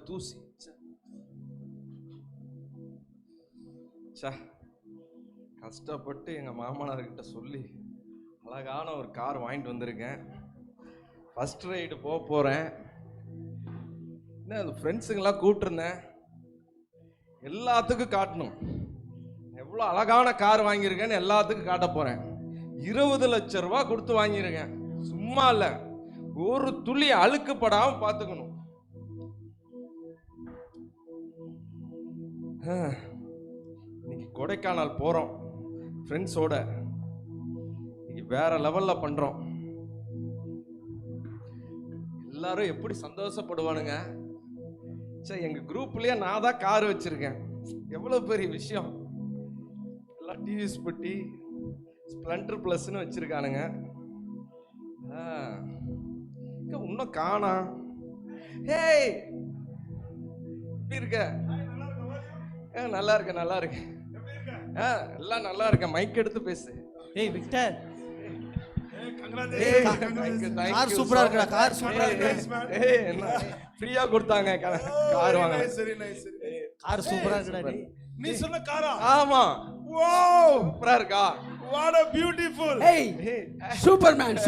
தூசி. கஷ்டப்பட்டு எங்கள் மாமனார்கிட்ட சொல்லி அழகான ஒரு கார் வாங்கிட்டு வந்திருக்கேன். ஃபர்ஸ்ட் ரைடு போகிறேன். என்ன அது ஃப்ரெண்ட்ஸுங்கெல்லாம் கூப்பிட்டுருந்தேன், எல்லாத்துக்கும் காட்டணும் எவ்வளோ அழகான கார் வாங்கியிருக்கேன்னு எல்லாத்துக்கும் காட்ட போகிறேன். 20 லட்சம் ரூபா கொடுத்து வாங்கியிருக்கேன். சும்மா இல்லை, ஒரு துளி அழுக்குப்படாமல் பார்த்துக்கணும். இன்னைக்கு கொடைக்கானல் போகிறோம் ஃப்ரெண்ட்ஸோட. இன்னைக்கு வேற லெவலில் பண்ணுறோம். எல்லாரும் எப்படி சந்தோஷப்படுவானுங்க. சரி, எங்கள் குரூப்லேயே நான் தான் கார் வச்சுருக்கேன். எவ்வளோ பெரிய விஷயம். எல்லாம் டிவிஎஸ் பெட்டி ஸ்ப்ளெண்டர் ப்ளஸ்ன்னு வச்சுருக்கானுங்க. இன்னும் காணா. ஹேய், எப்படி இருக்க? நல்லா இருக்கேன், நல்லா இருக்கேன். எல்லாம் நல்லா இருக்கேன். மைக் எடுத்து பேசு. ஏய் விக்டர், கார் சூப்பரா இருக்குடா, கார் சூப்பரா இருக்கு. ஏய், என்ன ஃப்ரீயா கொடுத்தாங்க கார் வாங்க. சரி நைஸ். கார் சூப்பரா இருக்குடா. நீ சொன்ன காரா? ஆமா. வாவ், சூப்பரா இருக்கா? What a beautiful. ஏய் சூப்பர்மேன்,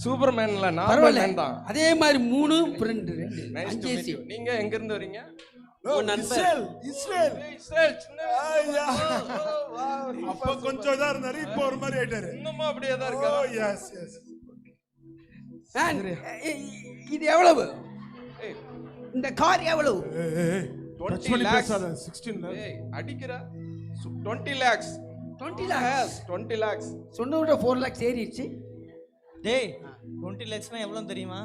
சூப்பர்மேன்ல நார்மல் மேன் தான். அதே மாதிரி 3 friend 2 nice to meet you. நீங்க எங்க இருந்து வரீங்க? இஸ்ரேல். ஐயா, அப்ப கொஞ்சம் தான் இருந்தாரு, இப்போ ஒரு மாதிரி ஆயிட்டாரு. இன்னும் அப்படியே தான் இருக்கா? ஓ எஸ் எஸ். இது எவ்வளவு? இந்த கார் எவ்வளவு? 20 lakhs. 16 lakhs. ஏய் அடிக்குற. 20 lakhs. 20 lakhs. 20 lakhs. சொன்னோட 4 lakhs ஏறிடுச்சு. டேய் 20 lakhsனா எவ்வளவு தெரியுமா?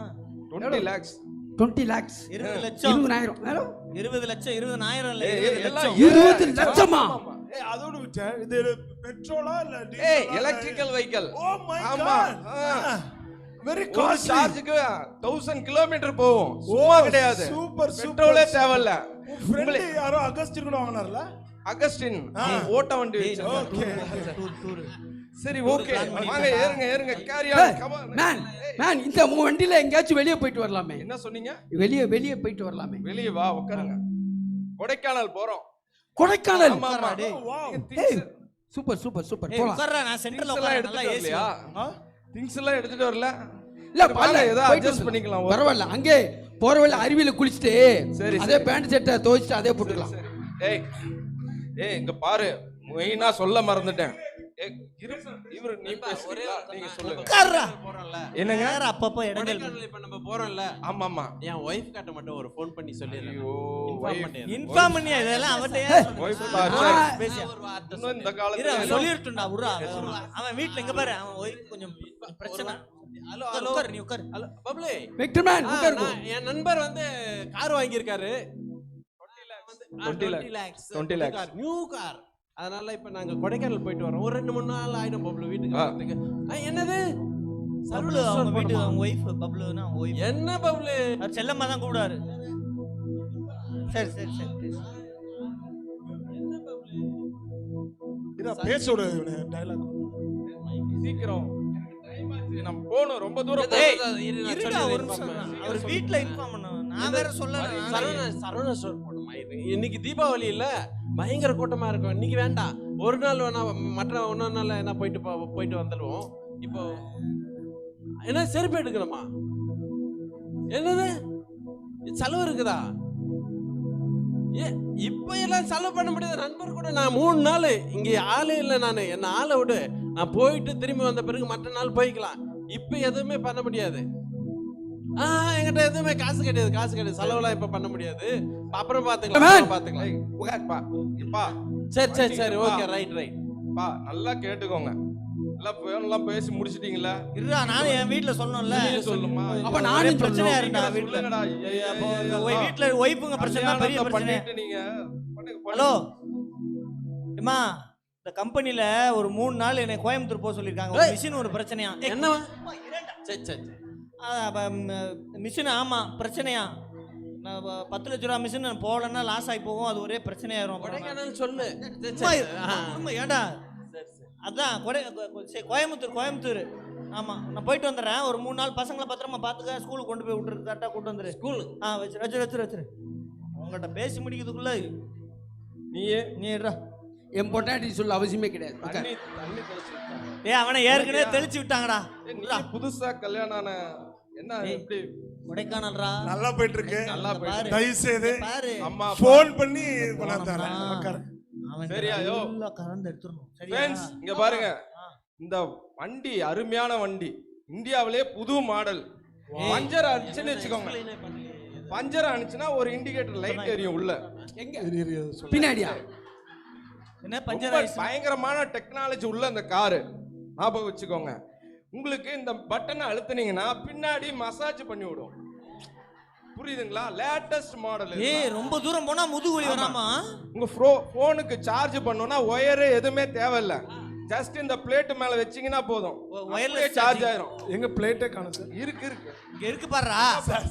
20 lakhs. 20 lakhs 20 லட்சம். 20000. ஹலோ 20 லட்சம் 20000 இல்ல, 20 எல்லாம் லட்சம். 20 லட்சமா? ஏய் அதோட விட்ட இது பெட்ரோலா இல்ல டீசலா? ஏய் electrical vehicle. Oh my god. Very ஒரு காஸ்ட்லி. சார்ஜுக்கு 1000 கிலோமீட்டர் போகும். சும்மா கிடையாது. சூப்பர் பெட்ரோலே தேவையில்ல. ஃப்ரெண்ட் யாரோ அகஸ்டின் கூட வாங்குனார்ல? அகஸ்டின் ஓட்ட வண்டி வச்சிருக்கான். டூர். சரி ஓகே, வாங்க ஏறுங்க carry on. Come on man இந்த வண்டில எங்கயாச்சும் வெளிய போயிட்டு வரலாமே. என்ன சொன்னீங்க? வெளிய போயிட்டு வரலாமே. வெளிய வா, உட்காருங்க. கொடைக்கானல் போறோம். கொடைக்கானல்? ஆமா டேய் வாவ். சூப்பர் ஏய் போலாம். உட்கார்றா, நான் சென்டர்ல எல்லாம் உட்கார்றேன். எடுத்துட்டு நல்லா ஏசி. வரலையா? திங்ஸ் எல்லாம் எடுத்துட்டு வரல. இல்ல வாங்க, ஏதோ போயிட்டு அட்ஜஸ்ட் பண்ணிக்கலாம். பரவாயில்ல. அங்கே போற வழியில அருவியில குளிச்சிட்டு சரி, அதே பேண்ட் சட்டை துவைச்சிட்டு அதே போட்டுக்கலாம். ஏய் இங்க பாரு, மெயினா சொல்ல மறந்துட்டேன். இவரு நீ பேசுறீங்களா? நீங்க சொல்லுங்க. உட்கார்றா. போறோம்ல என்ன நேரா அப்பப்போ இடங்கள் இப்ப நம்ம போறோம்ல. ஆமா என் ஒய்ஃப் கிட்ட மட்டும் ஒரு ஃபோன் பண்ணி சொல்லிடுறேன். ஐயோ, இன்ஃபார்ம் பண்ணி இதெல்லாம் அவட்டே ஒய்ஃப் பேசி ஒரு வார்த்தை இன்னும் இந்த இரு, காலத்துல அவன் சொல்லிருட்டுடா உர்ரா. அவன் வீட்ல எங்க பாரு, அவன் ஒய்ஃப் கொஞ்சம் பிரச்சனை. ஹலோ உட்கார், நீ உட்கார். ஹலோ பப்ளு. விக்டர் மேன் உட்காருங்க. என் நண்பர் வந்து கார் வாங்கியிருக்காரு. 20 lakhs. New car. அதனால இப்ப நாங்க கொடைக்கானல் போயிட்டு வரோம். ஒரு 2-3 நாள் ஆயிடும் பப்ளு வீட்டுக்கு வரதுக்கு. என்னது பப்ளு அவங்க வீட்டு அவங்க ஒய்ஃப். பப்ளுனா அவங்க ஒய்ஃப். என்ன பப்ளு? அவர் செல்லம்மா தான் கூப்பிடுவாரு. சரி இத பேச ஒரு டயலாக். சீக்கிரம் நம்ம போணும், ரொம்ப தூரம். இருடா ஒரு நிமிஷம். அவர் வீட்ல இன்ஃபார்ம் பண்ணனும். நான் வேற சொல்லல. சரவணா ஸ்டோர் போணுமா? இன்னைக்கு தீபாவளி இல்ல, பயங்கர கூட்டமா இருக்கும். இன்னைக்கு வேண்டாம், ஒரு நாள் வேணா, மற்ற இன்னொரு நாள் என்ன போயிட்டு வந்துடுவோம். இப்போ என்ன செருப்பு எடுக்கணுமா? என்னது செலவு இருக்குதா? இப்ப எல்லாம் செலவு பண்ண முடியாது. நண்பர் கூட நான் 3 நாள் இங்க ஆளே இல்லை. நான் என்ன ஆளை விடு, நான் போயிட்டு திரும்பி வந்த பிறகு மற்ற நாள் போய்க்கலாம். இப்ப எதுவுமே பண்ண முடியாது. என்கிட்ட எதுவுமே காசு கிடையாது. செலவுலாம் இப்ப பண்ண முடியாது. அப்புறம் பாத்துக்கலாம். சரி ஓகே, ரைட் பா, நல்லா கேட்டுக்கோங்க. எல்லாம் பேசி முடிச்சிட்டீங்களா? இருடா, நான் என் வீட்ல சொன்னேன்ல. சொல்லுமா? அப்ப நானும் பிரச்சனையா இருந்தா வீட்ல. சொல்லுங்கடா. அப்போ வீட்ல ஒய்ஃபுங்க பிரச்சனை பெரிய பிரச்சனை. பண்ணிட்டு நீங்க ஹலோ அம்மா, இந்த கம்பெனில ஒரு 3 நாள் என்னை கோயம்புத்தூர் போக சொல்லிருக்காங்க. ஒரு மிஷின் ஒரு பிரச்சனையா. என்னவா? சரி மிஷின். ஆமா பிரச்சனையா. 10 லட்ச ரூபா மிஷின் போகலன்னா லாஸ் ஆகி போகும். அது ஒரே பிரச்சனையாயிரும். கொடைக்கானல் சொல்லு. ஏண்டா அதான் கோயம்புத்தூர். ஆமா நான் போயிட்டு வந்துடுறேன். ஒரு 3 நாள் பசங்களை பத்திரமா பாத்துக்க. ஸ்கூலுக்கு கொண்டு போய் விட்டுரு. கரெக்டா கூட்டு வந்துரு. ஸ்கூல் வச்சிரு. உங்கள்கிட்ட பேசி முடிக்கிறதுக்குள்ள நீ இருடா. என் பொட்டாட்டி சொல்ல அவசியமே கிடையாது. உட்கார். தண்ணி தெளிச்சு விட்டாங்க. ஏய் அவனை ஏற்கனவே தெளிச்சு விட்டாங்கடா. நீ புதுசா கல்யாணம் ஆன என்ன எப்படி கொடைக்கானல்ரா. நல்லா போயிட்டு இருக்கு. நல்லா பாரு. போயிட்டு தயவு செய்து பாரு. அம்மா போன் பண்ணி பண்ணாதானே. அவன் சரியா, யோ. ஃபுல்லா கறந்து எடுத்துறணும். சரியா? ஃப்ரெண்ட்ஸ் இங்க பாருங்க, இந்த வண்டி அருமையான வண்டி, இந்தியாவிலே புது மாடல். பஞ்சர் அடிச்சுன்னு வச்சுக்கோங்க, பஞ்சர் அடிச்சுன்னா ஒரு இண்டிகேட்டர் லைட் எரியும் உள்ள. எங்க பின்னாடியா? என்ன பஞ்சர் ரொம்ப ஆயிடுச்சு? பயங்கரமான டெக்னாலஜி உள்ள இந்த காரு. ஞாபகம் வச்சுக்கோங்க. உங்களுக்கு இந்த பட்டனை அழுத்துனீங்கன்னா பின்னாடி மசாஜ் பண்ணி விடும். புரியுதுங்களா? Latest model. ஏய் ரொம்ப தூரம் போனா முதுகு வலி வராமா? உங்க போனுக்கு சார்ஜ் பண்ணனும்னா ஒயர் எதுவுமே தேவையில்ல. ஜஸ்ட் இந்த பிளேட் மேல வெச்சீங்கன்னா போதும், வயர்லெஸ் சார்ஜ் ஆயிரும். எங்க பிளேட்டே காணோம் சார். இருக்கு இங்க இருக்கு பாருடா. Sorry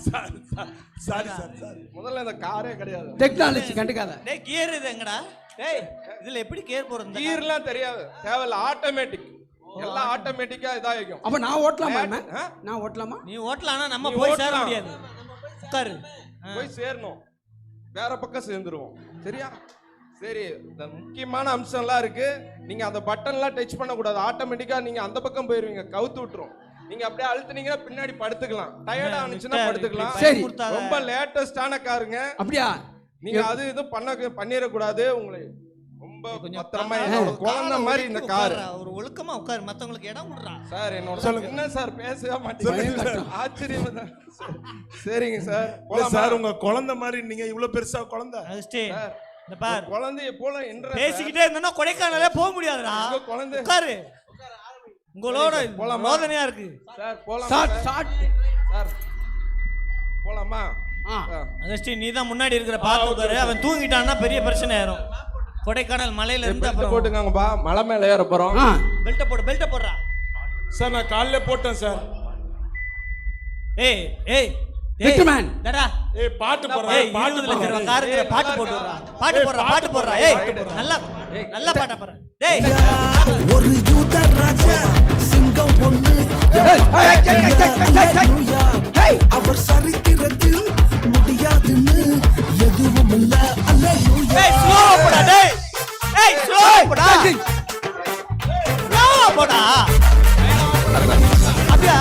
sir. முதல்ல இந்த காரே கிடையாது. டெக்னாலஜி கண்டுக்காத. டேய் கியர் இது எங்கடா? டேய் இதுல எப்படி கியர் போறது? கீர்லாம் தெரியாது, தேவையில்ல. ஆட்டோமேட்டிக், எல்லாம் ஆட்டோமேட்டிக்கா இதாகும். அப்ப நான் ஓட்டலாமா? நான் ஓட்டலாமா? நீ ஓட்டலாம்னா நம்ம நீ போய் சேர ஓட்டலாம். முடியாது. உட்காரு. போய் சேரணும், வேற பக்கம் சேர்ந்துருவோம். சரியா? சரி, இந்த முக்கியமான அம்சம்லாம் இருக்கு. நீங்க அந்த பட்டன்லாம் டச் பண்ண கூடாது. ஆட்டோமேட்டிக்கா நீங்க அந்த பக்கம் போயிருவீங்க, கவுத்து விட்டுரும். நீங்க அப்படியே அழுத்துனீங்கன்னா பின்னாடி படுத்துக்கலாம். டயர்டா ஆனிச்சுன்னா படுத்துக்கலாம். சரி. ரொம்ப லேட்டஸ்டான காருங்க. அப்படியா? நீங்க அது இது பண்ணிட கூடாது. உங்களை ரொம்ப கொஞ்சம் பத்திரமா, என்னோட குழந்தை மாதிரி இந்த கார். ஒரு ஒழுக்கமா உட்காரு, மத்தவங்களுக்கு இடம் கொடுறா. சார் என்னோட சொல்லுங்க. என்ன சார் பேசவே மாட்டீங்க? ஆச்சரியமா தான். சரிங்க சார். சார் உங்க குழந்தை மாதிரி நீங்க இவ்வளவு பெருசா குழந்தை. சார் இந்த பார், குழந்தைய போல பேசிக்கிட்டே இருந்தனா கொடைக்கானலே போக முடியாதுடா. குழந்தை உட்காரு. உங்களோட மோதனையா இருக்கு சார். போலாம் ஷார்ட் ஷார்ட் சார், போலாமா? அகஸ்டின் நீ தான் முன்னாடி இருக்கிற பாத்து உட்காரு. அவன் தூங்கிட்டான்னா பெரிய பிரச்சனை ஆயிரும். கொடைக்கானல் மலையில இருந்து பெல்ட் போட்டுங்கப்பா, மலை மேல ஏற போறோம். பெல்ட் போடுறா. சார் நான் காலையில போட்டேன் சார். ஏய் விட்டுமேன். டடா ஏய் பாட்டு போடுறா. பாட்டு போடுறா. காருங்கற பாட்டு போடுறா. பாட்டு போடுறா. ஏய் நல்லா பாட்ட போடுறா. டேய் ஒரு யூத ராஜா சிங்கம் ஒண்ணு அவர் சரித்திரத்தில் முடியாதுன்னு எதுவும் இல்ல. ஏய் ஸ்லோ போடா. டேய் ஸ்லோ போடா. ஸ்லோ போடா. அப்படியே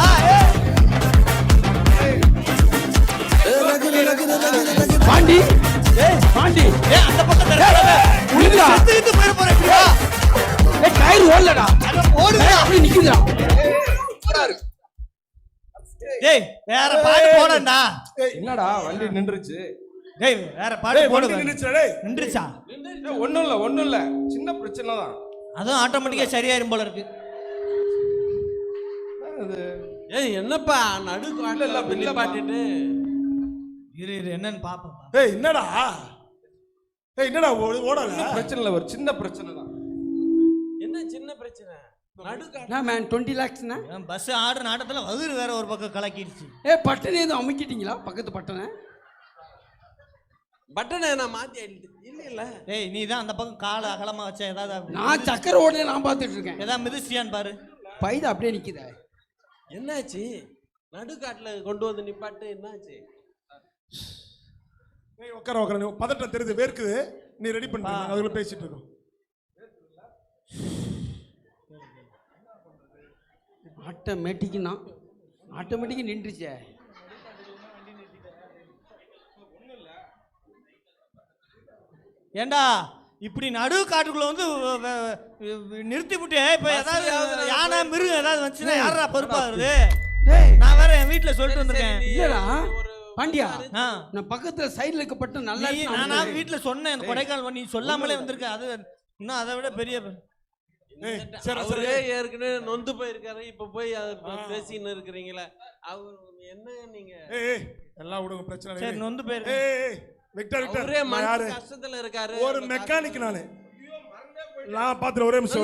பாண்டி. பாண்டி அந்த பக்கம் தரடா. உளுடா. செத்து போறேன்டா. டயர் ஓடலடா. ஓடுடா. அப்படியே நிக்குதுடா. டேய் வேற பாட்டு போடண்டா. என்னடா வண்டி நின்றுச்சு? டேய் வேற பாட்டு போடு. நின்றுச்சா? ஒண்ணும் இல்ல, சின்ன பிரச்சனை தான். அதுவும் ஆட்டோமேட்டிக்கா சரியாயிரும் போல இருக்கு. ஏய் என்னப்பா நடு காட்டுல இல்ல, பில்லு பாட்டிட்டு இரு என்னன்னு பாப்போம். ஏய் என்னடா ஓடல. பிரச்சனை இல்ல, ஒரு சின்ன பிரச்சனை தான். என்ன சின்ன பிரச்சனை? நடு காட்டு நான் மேன் 20 lakhsனா? பஸ் ஆடுற நாட்டத்துல வகுறு வேற ஒரு பக்கம் கலக்கிடுச்சு. பட்டனை எதுவும் அமுக்கிட்டீங்களா? பக்கத்து பட்டனை பட்டனை நான் மாத்தி இல்ல டேய் நீ தான் அந்த பக்கம் காலை அகலமா வச்ச. ஏதாவது நான் சக்கரை ஓடல நான் பார்த்துட்டு இருக்கேன். ஏதாவது மிதிச்சியான்னு பாரு. பைதா அப்படியே நிக்குதா? என்னாச்சு? நடுக்காட்டுல கொண்டு வந்து நிப்பாட்டு என்னாச்சு? ஏய் உட்கார நீ பதட்டம் தெரியுது, வேர்க்குது. நீ ரெடி பண்ணு, அதுல பேசிட்டு இருக்கோம். ஆட்டோமேட்டிக் நின்றுச்சே. ஏண்டா இப்படி நடு காட்டுக்குள்ள வந்து நிறுத்தி விட்டு இப்ப ஏதாவது யானை மிருகம் ஏதாவது வந்துச்சுன்னா யாரா பொறுப்பா வருது? நான் வேற என் வீட்டுல சொல்லிட்டு வந்திருக்கேன். இல்லடா பாண்டியா, நான் பக்கத்துல சைடுல இருக்கப்பட்ட நல்லா நான் வீட்டுல சொன்னேன். இந்த கொடைக்கானல் நீ சொல்லாமலே வந்திருக்க. அது இன்னும் அதை விட பெரிய அவரே ஏற்கனவே நொந்து போயிருக்காரு. இப்ப போய் பேசின்னு இருக்கிறீங்களா? அவர் என்ன நீங்க எல்லாம் விடுங்க, பிரச்சனை சரி நொந்து போயிருக்கு. அவரே மனசு கஷ்டத்துல இருக்காரு. ஒரு மெக்கானிக் நான் பாத்துறேன். ஒரே நிமிஷம்.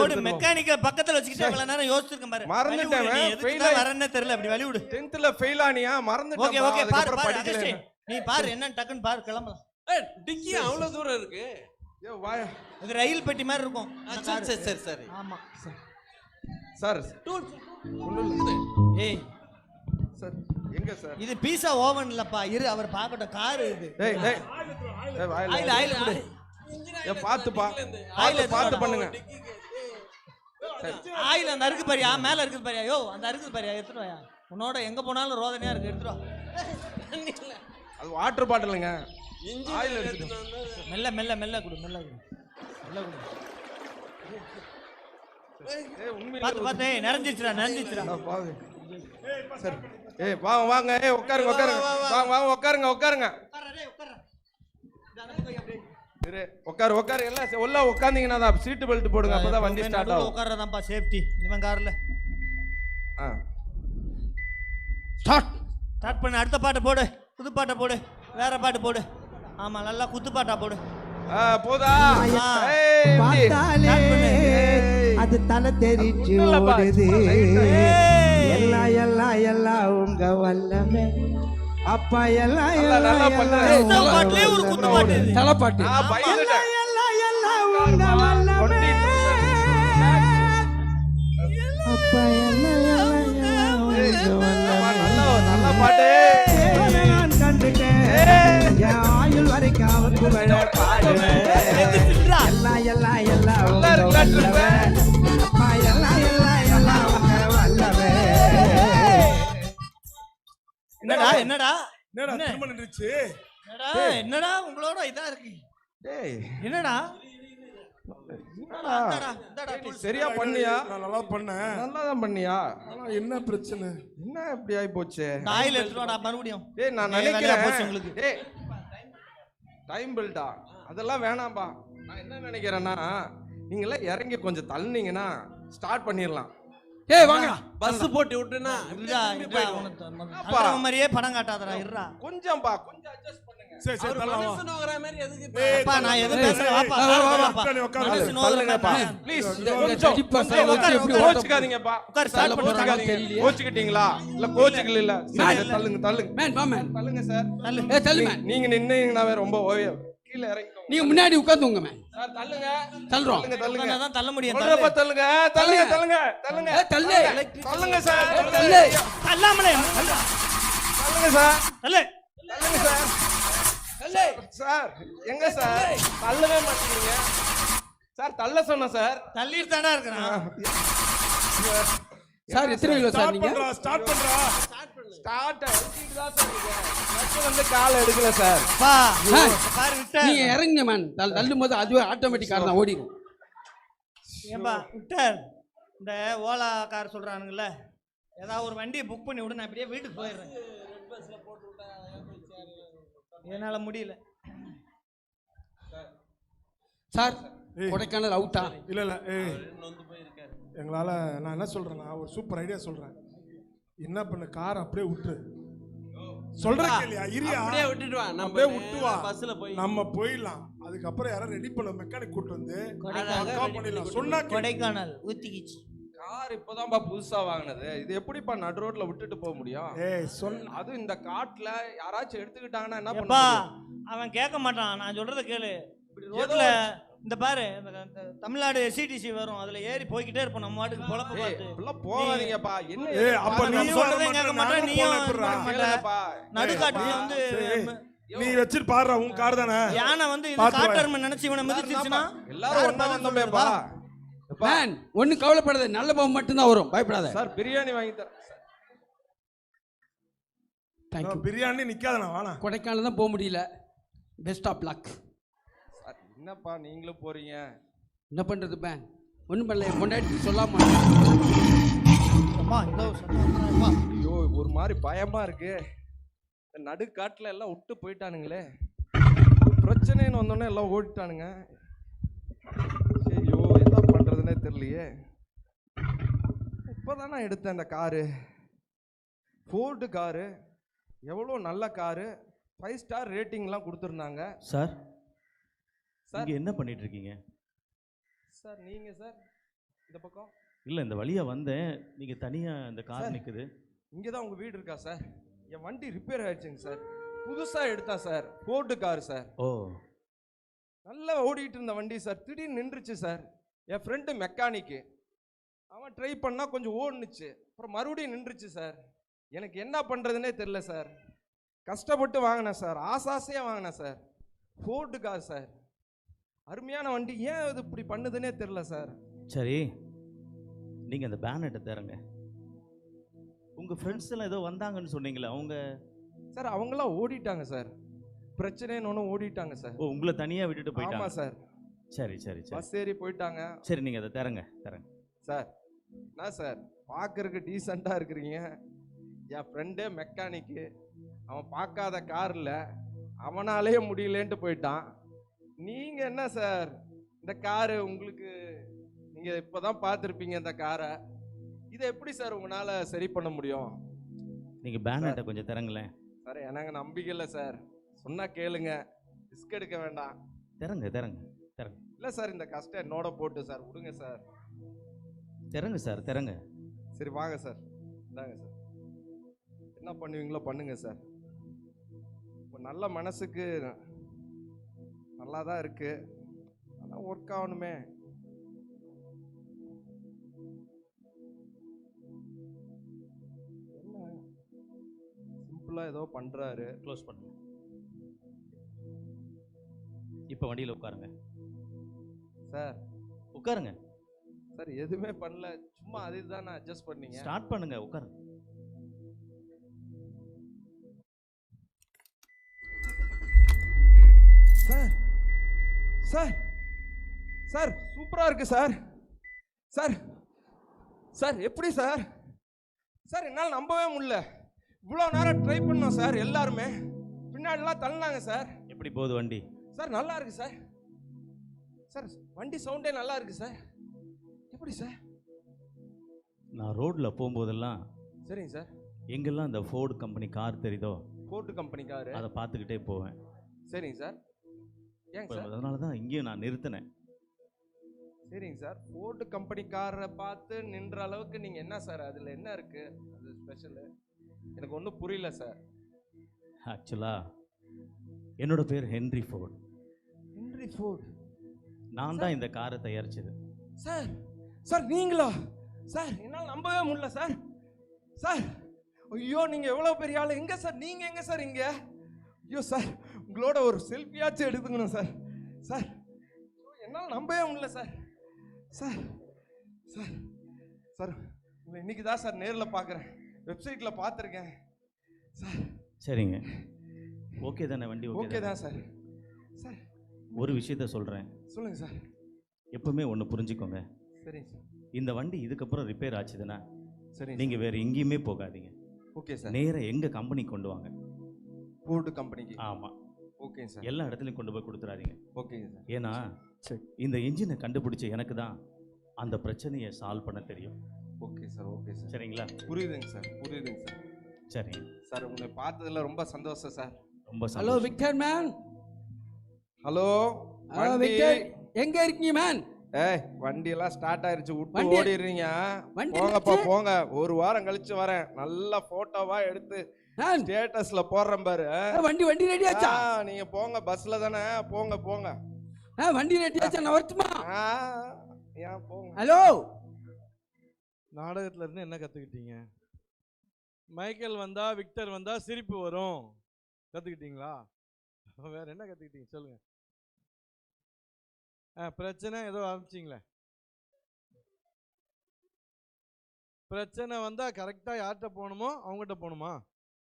ஓடு மெக்கானிக்க பக்கத்துல வச்சுக்கிட்டு அவ்வளவு நேரம் யோசிச்சிருக்கேன் பாரு. மறந்துட்டேன். எதுக்கு வரேன்னு தெரியல. அப்படி வழி விடு. 10th fail ஆனியா? மறந்துட்டேன். ஓகே ஓகே பாரு பாரு. நீ பாரு என்னன்னு டக்குன்னு பாரு, கிளம்பலாம். டிக்கி அவ்வளவு தூரம் இருக்கு. ஏ வாயா இது ரயில் பெட்டி மாதிரி இருக்கும். சரி சரி சரி. ஆமா சார் ஒண்ணும் இல்ல. ஏய் சார் எங்க சார் இது பீஸா ஓவன் இல்லப்பா, இரு அவர் பார்க்கட்டும். கார் இது. டேய் டேய் ஏய் வாயில ஆயில் ஆயில் கொடு. ஏ பாத்துப்பா ஆயில் பாத்து பண்ணுங்க. ஆயில் அந்த அருக்கு பாரியா, மேல இருக்குது பாரியா. யோ அந்த இருக்குது பாரியா, எடுத்துட்டு வாயா. உன்னோட எங்க போனாலும் ரோதனையா இருக்கு, எடுத்துட்டு வா. அது வாட்டர் பாட்டிலுங்க. ஆயில் எடுத்து மெல்ல மெல்ல மெல்ல கொடு, மெல்ல கொடு, மெல்ல கொடு. ஏய் உண்மையிலே பாத்து பாத்து. ஏய் நிறைஞ்சிச்சுடா. பாவு. சரி ஏய் வாங்க வாங்க. ஏய் உட்காருங்க வாங்க வாங்க உட்காருங்க. இரு உட்காரு எல்லாம் உள்ள உட்கார்ந்தீங்கன்னா தான் சீட் பெல்ட் போடுங்க, அப்பதான் வண்டி ஸ்டார்ட் ஆகும். உட்கார்றதான்ப்பா சேஃப்டி. இவன் கார்ல ஸ்டார்ட் பண்ணு. அடுத்த பாட்டு போடு, புது பாட்டை போடு, வேற பாட்டு போடு. ஆமா நல்லா குத்து பாட்டா போடு. போதா Start பண்ணு. அது தலை தெரிச்சு ஓடுது. எல்லாம் எல்லாம் எல்லாம் உங்க வல்லமே அப்பா. எல்லாம் நல்லா பண்ணு. இந்த பாட்டுலயே ஒரு குத்து பாட்டு இது. தலைப்பாட்டு. பயந்துட்டேன். எல்லாம் எல்லாம் உங்க வல்லமே அப்பா. எல்லாம் எல்லாம் உங்க வல்லமே. நல்ல பாட்டு. நான் கண்டுட்டேன் என் ஆயுள் வரைக்கும் அவன் புகழ பாடுவேன். எல்லாம் எல்லாம் எல்லாம் உங்க வல்லமே அப்பா. எல்லாம் எல்லாம் எல்லாம் உங்க வல்லமே. என்னடா என்னடா என்னடா திரும்ப நின்றுச்சு? என்னடா உங்களோட இதா இருக்கு. டேய் என்னடா சரியா பண்ணியா? நான் நல்லா பண்ணேன். நல்லா தான் பண்ணியா? ஆனா என்ன பிரச்சனை? என்ன இப்படி ஆயி போச்சு? ஆயில் எடுத்துட்டு வாடா மறுபடியும். டேய் நான் வேலையா போச்சு நினைக்கிறேன் உங்களுக்கு. டேய் டைம் பெல்ட்டா அதெல்லாம் வேணாம்பா. நான் என்ன நினைக்கிறேன்னா நீங்க எல்லாம் இறங்கி கொஞ்சம் தள்ளினீங்கன்னா ஸ்டார்ட் பண்ணிடலாம். ஏய் வாங்கடா. பஸ் போட்டு விட்டுனா இருடா இருடா. உனக்கு மாதிரியே படம் காட்டாதடா. இருடா கொஞ்சம்பா கொஞ்சம் அட்ஜஸ்ட் பண்ணுங்க. சரி சரி தள்ளலாம். மனசு நோகற மாதிரி எதுக்கு இப்ப? ஏய், அப்பா நான் எது பேசுறேன். வாப்பா உட்காரு, உட்காரு. மனசு நோகுற தள்ளுங்கப்பா மாதிரி. ப்ளீஸ். கண்டிப்பா சார் வச்சு எப்படி கோச்சுக்காதீங்கப்பா. உட்கார் ஸ்டார்ட் பண்ணு. கோச்சுக்காதீங்க. கோச்சுக்கிட்டீங்களா இல்ல கோச்சுக்கல இல்ல? சரி, தள்ளுங்க மேன் வா மேன். தள்ளுங்க சார். ஏய் தள்ளு மேன். நீங்க நின்னீங்கனாவே ரொம்ப ஓய கீழ இறங்கிக்கோங்க. நீங்க முன்னாடி உட்கார்ந்துங்க மேன். சார் தள்ளுங்க. தள்ளுறோம். தள்ளுங்க. தான் தள்ள முடியும். சொல்றப்ப தள்ளுங்க. தள்ளுங்க. ஏய் தள்ளு. தள்ளுங்க சார். தள்ளு. தள்ளாமலே தள்ளுங்க சார். தள்ளு. தள்ளுங்க சார். சார் எங்க சார் தள்ளவே மாட்டீங்க சார்? தள்ள சொன்ன சார். தள்ளிட்டு தானே இருக்கிறான். சார் எத்தனை கிலோ சார் நீங்க? ஸ்டார்ட் பண்றா. ஸ்டார்ட் எடுத்துட்டு தான் சார் இருக்கேன். ஃபர்ஸ்ட் வந்து கால் எடுக்கல சார். பா ஆ. பாரு விட்ட. நீங்க இறங்குங்க மேன். தள்ளும் போது அதுவே ஆட்டோமேட்டிக் கார் தான் ஓடிடும். ஏன்பா விட்டர் இந்த ஓலா கார் சொல்றானுங்கல்ல, ஏதாவது ஒரு வண்டியை புக் பண்ணி விடு, நான் அப்படியே வீட்டுக்கு போயிடுறேன். என்னால முடியல சார் கொடைக்கானல் அவுட்டா? இல்ல இல்ல ஏய் எங்களால நான் என்ன சொல்றேன்னா ஒரு சூப்பர் ஐடியா சொல்றேன். என்ன பண்ணு கார் அப்படியே விட்டுரு. சொல்றேன் கேளியா? இரியா அப்படியே விட்டுட்டு வா. நம்ம அப்படியே விட்டு வா. பஸ்ல போய் நம்ம போயிடலாம். அதுக்கப்புறம் யாரும் ரெடி பண்ண மெக்கானிக் கூட்டு வந்து கொடைக்கானல் பக்கா பண்ணிடலாம். சொன்னா கேளு. கொடைக்கானல் ஊத்திக்கிச்சு. கார் இப்போதான்ப்பா புதுசா வாங்கினது. இது எப்படிப்பா நடு ரோட்ல விட்டுட்டு போக முடியும்? ஏய் சொல். அதுவும் இந்த காட்டுல யாராச்சும் எடுத்துக்கிட்டாங்கன்னா என்ன எப்பா பண்ண? அவன் கேட்க மாட்டான். நான் சொல்றத கேளு. இப்படி ரோட்ல இந்த பாரு இந்த தமிழ்நாடு எஸ்சிடிசி வரும், அதுல ஏறி போய்கிட்டே இருப்போம் நம்ம வாட்டுக்கு பொழப்ப பார்த்து. இப்பெல்லாம் போகாதீங்கப்பா. என்ன ஏய் அப்ப பாருங்க, நீ நீயும் வர சொல்றதையும் கேட்க மாட்டே, மாட்டேன். நீயும் நானும் போன கேட்க மாட்டே. கேளுங்கப்பா. நடுக்காட்டுல வந்து நீ வச்சிட்டு பாடுற உன் கார் தானே. யானை வந்து இது பாத்து வா. காட்டெருமை நினைச்சு இவனை மிதிச்சிருச்சுன்னா எல்லாரும் ஒண்ணா வந்தோமேப்பா. மேன் ஒன்னும் கவலைப்படாத. நல்ல பாவம் மட்டும் தான் வரும். பயப்படாத. சார் பிரியாணி வாங்கி தரேன். தேங்க்யூ. பிரியாணி நிக்காதண்ணா வாணா. கொடைக்கானல் தான் போக முடியல. Best of luck. சார் என்னப்பா நீங்களும் போறீங்க? என்ன பண்றது மேன்? ஒன்றும் பண்ணல. கொண்டாடி சொல்லாம. அம்மா இதோ சொன்னா ஐயோ ஒரு மாதிரி பயமா இருக்கு. இந்த நடுக்காட்டுல எல்லாம் விட்டு போயிட்டானுங்களே. பிரச்சனைன்னு வந்தோடனே எல்லாம் ஓடிட்டானுங்க. ஐயோ என்ன பண்றதுன்னே தெரியலையே. இப்போதானே எடுத்தேன் இந்த காரு. ஃபோர்டு காரு, எவ்வளோ நல்ல காரு. 5 ஸ்டார் ரேட்டிங்லாம் கொடுத்துருந்தாங்க. சார் சார் இங்க என்ன பண்ணிட்டு இருக்கீங்க? சார் நீங்க சார் இந்த பக்கம் இல்ல இந்த வழியா வந்தேன். நீங்க தனியா இந்த கார் சார். நிக்குது. இங்கே தான் உங்கள் வீடு இருக்கா சார்? என் வண்டி ரிப்பேர் ஆயிடுச்சுங்க சார். புதுசாக எடுத்தேன் சார். Ford car sir. ஓ நல்லா ஓடிட்டு இருந்த வண்டி சார், திடீர்னு நின்றுச்சு சார். என் ஃப்ரெண்டு மெக்கானிக்கு, அவன் ட்ரை பண்ணா கொஞ்சம் ஓடுனுச்சு, அப்புறம் மறுபடியும் நின்றுச்சு சார். எனக்கு என்ன பண்ணுறதுனே தெரில சார். கஷ்டப்பட்டு வாங்கினேன் சார், ஆசாசையாக வாங்கினேன் சார். ஃபோர்டு கார் சார், அருமையான வண்டி. ஏன் இது இப்படி பண்ணுதுன்னே தெரில சார். சரி, நீங்கள் அந்த பேனட்டை தரங்க. உங்கள் ஃப்ரெண்ட்ஸ் எல்லாம் ஏதோ வந்தாங்கன்னு சொன்னீங்களே, அவங்க? சார் அவங்களாம் ஓடிட்டாங்க சார், பிரச்சனைன்னு ஒன்று ஓடிட்டாங்க சார். ஓ, உங்களை தனியாக விட்டுட்டு ஆமாம் போயிட்டாங்க. சார், சரி சரி சரி பஸ் ஏறி போயிட்டாங்க சரி, நீங்கள் அதை தரங்க. சார். என்ன சார் பார்க்கறதுக்கு டீசெண்டாக இருக்கிறீங்க, என் ஃப்ரெண்டே மெக்கானிக்கு, அவன் பார்க்காத காரில் அவனாலே முடியலேன்ட்டு போயிட்டான். நீங்கள் என்ன சார் இந்த காரு உங்களுக்கு, நீங்கள் இப்போ தான் பார்த்துருப்பீங்க இந்த காரை, இதை எப்படி சார் உங்களால் சரி பண்ண முடியும்? நீங்கள் பேனட்டை கொஞ்சம் தரங்களேன். சார் எனக்கு நம்பிக்கை இல்லை சார், சொன்னால் கேளுங்க, ரிஸ்க் எடுக்க வேண்டாம். தரங்க. இல்லை சார், இந்த கஷ்டம் என்னோட போட்டு சார், விடுங்க சார். தரங்க. சரி வாங்க சார், இந்தாங்க சார், என்ன பண்ணுவீங்களோ பண்ணுங்க சார். இப்போ நல்ல மனசுக்கு நல்லா தான் இருக்கு, ஆனால் ஒர்க் ஆகணுமே. என்ன சிம்பிளாக ஏதோ பண்ணுறாரு. க்ளோஸ் பண்ணுங்க. இப்போ வண்டியில் உட்காருங்க. சார் உட்காருங்க. சார் எதுவுமே பண்ணல, சும்மா அது தான் அட்ஜஸ்ட் பண்ணீங்க. ஸ்டார்ட் பண்ணுங்க, உட்காருங்க. சார் சார் சார் சூப்பராக இருக்கு சார். சார் சார் எப்படி சார்? சார் என்னால் நம்பவே முடியல, இவ்வளோ நேரம் ட்ரை பண்ணோம் சார், எல்லாருமே பின்னாடிலாம் தள்ளினாங்க சார். எப்படி போகுது வண்டி? சார் நல்லா இருக்கு சார். சார் வண்டி சவுண்டே நல்லா இருக்கு சார். எப்படி சார்? நான் ரோட்டில் போகும்போதெல்லாம் சரிங்க சார், எங்கெல்லாம் இந்த ஃபோர்டு கம்பெனி கார் தெரியுதோ, ஃபோர்டு கம்பெனி காரு, அதை பார்த்துக்கிட்டே போவேன். சரிங்க சார். ஏங்க சார்? அதனால தான் இங்கேயும் நான் நிறுத்தினேன். சரிங்க சார், ஃபோர்டு கம்பெனி காரை பார்த்து நின்ற அளவுக்கு நீங்கள் என்ன சார், அதில் என்ன இருக்கு அது ஸ்பெஷலு? எனக்கு ஒன்றும் புரியல சார். ஆக்சுவலாக என்னோட பேர் ஹென்ரி ஃபோர்டு. Henry Ford? நான் தான் இந்த காரை தயாரிச்சது. சார் சார் நீங்களா சார்? என்னால் நம்பவே முடியல சார். சார் ஐயோ, நீங்கள் எவ்வளோ பெரிய ஆள். எங்கே சார் நீங்கள், எங்கே சார் இங்கே? ஐயோ சார், உங்களோட ஒரு செல்ஃபியாச்சும் எடுத்துக்கணும் சார். சார் என்னால் நம்பவே முடியல சார். சார் சார் சார் உங்களை இன்னைக்கு தான் சார் நேரில் பார்க்குறேன், வெப்சைட்டில் பார்த்துருக்கேன் சார். சரிங்க, ஓகே தானே வண்டி? ஓகே தான் சார். சார் ஒரு விஷயத்த சொல்கிறேன், சொல்லுங்கள் சார். எப்பவுமே ஒன்று புரிஞ்சுக்கோங்க. சரிங்க சார். இந்த வண்டி இதுக்கப்புறம் ரிப்பேர் ஆச்சுதுன்னா சரிங்க, நீங்கள் வேறு எங்கேயுமே போகாதீங்க. Okay sir. நேராக எங்கள் கம்பெனி கொண்டு வாங்க. ஃபோர்டு கம்பெனிக்கு? ஆமாம், ஓகே சார். எல்லா இடத்துலையும் கொண்டு போய் கொடுத்துறாதீங்க. ஓகேங்க சார். ஏன்னா சரி, இந்த இன்ஜினை கண்டுபிடிச்ச எனக்கு தான் அந்த பிரச்சனையை சால்வ் பண்ண தெரியும். Okay sir. Okay sir. சரிங்களா? புரியுதுங்க சார், புரியுதுங்க சார். சரிங்க சார் உங்களை பார்த்ததுல ரொம்ப சந்தோஷம் சார். ரொம்ப ஹலோ சந்தோஷம். Victor man. Hello hello Victor, எங்க இருக்கீங்க மேன்? ஏய் வண்டி எல்லாம் ஸ்டார்ட் ஆயிருச்சு, விட்டு வண்டி- ஓடிடுறீங்க. வண்டி போங்கப்பா என்னாச்சு? போங்க, ஒரு வாரம் கழிச்சு வரேன், நல்ல போட்டோவா எடுத்து மேன், ஸ்டேட்டஸ்ல போடுறேன் பாரு. வண்டி ரெடி ஆச்சா? நீங்க போங்க, பஸ்ல தானே, போங்க போங்க. வண்டி ரெடி ஆச்சா? நான் வரட்டுமா? ஆ, ஏன் போங்க. ஹலோ, நாடகத்துல இருந்து என்ன கத்துக்கிட்டீங்க? மைக்கேல் வந்தா, விக்டர் வந்தா சிரிப்பு வரும், கத்துக்கிட்டீங்களா? வேற என்ன கத்துக்கிட்டீங்க சொல்லுங்க. பிரச்சனை ஏதோ ஆரம்பிச்சிங்களே, பிரச்சனை வந்தா கரெக்டா யார்கிட்ட போகணுமோ அவங்ககிட்ட போகணுமா?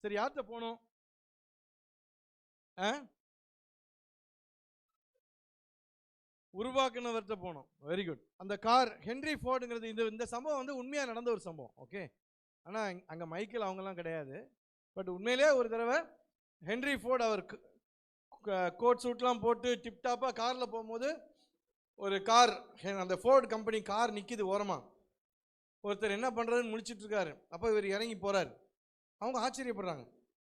சரி, யார்கிட்ட போகணும்? உருவாக்குனவர்கிட்ட போகணும். Very good. அந்த கார் ஹென்ரி ஃபோர்டுங்கிறது இந்த சம்பவம் வந்து உண்மையாக நடந்த ஒரு சம்பவம். ஓகே, ஆனால் அங்கே மைக்கேல் அவங்கெல்லாம் கிடையாது. பட் உண்மையிலே ஒரு தடவை ஹென்ரி ஃபோர்டு அவர் கோட் சூட்லாம் போட்டு டிப்டாப்பாக காரில் போகும்போது ஒரு கார், அந்த ஃபோர்டு கம்பெனி கார் நிற்கிது ஓரமாக. ஒருத்தர் என்ன பண்ணுறதுன்னு முடிச்சுட்டு இருக்காரு. அப்போ இவர் இறங்கி போகிறார். அவங்க ஆச்சரியப்படுறாங்க,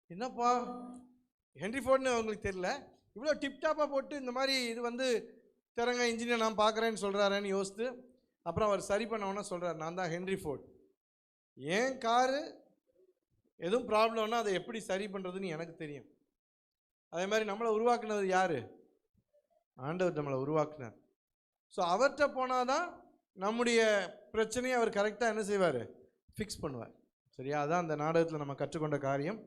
என்னப்பா ஹென்ரி ஃபோர்டுன்னு அவங்களுக்கு தெரியல, இவ்வளோ டிப்டாப்பாக போட்டு இந்த மாதிரி இது வந்து திறங்க இன்ஜினியர் நான் பார்க்குறேன்னு சொல்கிறாரேன்னு யோசித்து அப்புறம் அவர் சரி பண்ணவொன்னே சொல்கிறார், நான் தான் ஹென்ரி ஃபோர்டு. ஏன் காரு எதுவும் ப்ராப்ளம்னா அதை எப்படி சரி பண்ணுறதுன்னு எனக்கு தெரியும். அதே மாதிரி நம்மளை உருவாக்குனது யார்? ஆண்டவர் நம்மளை உருவாக்குனார். ஸோ அவர்கிட்ட போனால் தான் நம்முடைய பிரச்சனையை அவர் கரெக்டாக என்ன செய்வார், ஃபிக்ஸ் பண்ணுவார். சரியா? அதான் அந்த நாடகத்தில் நம்ம கற்றுக்கொண்ட காரியம்.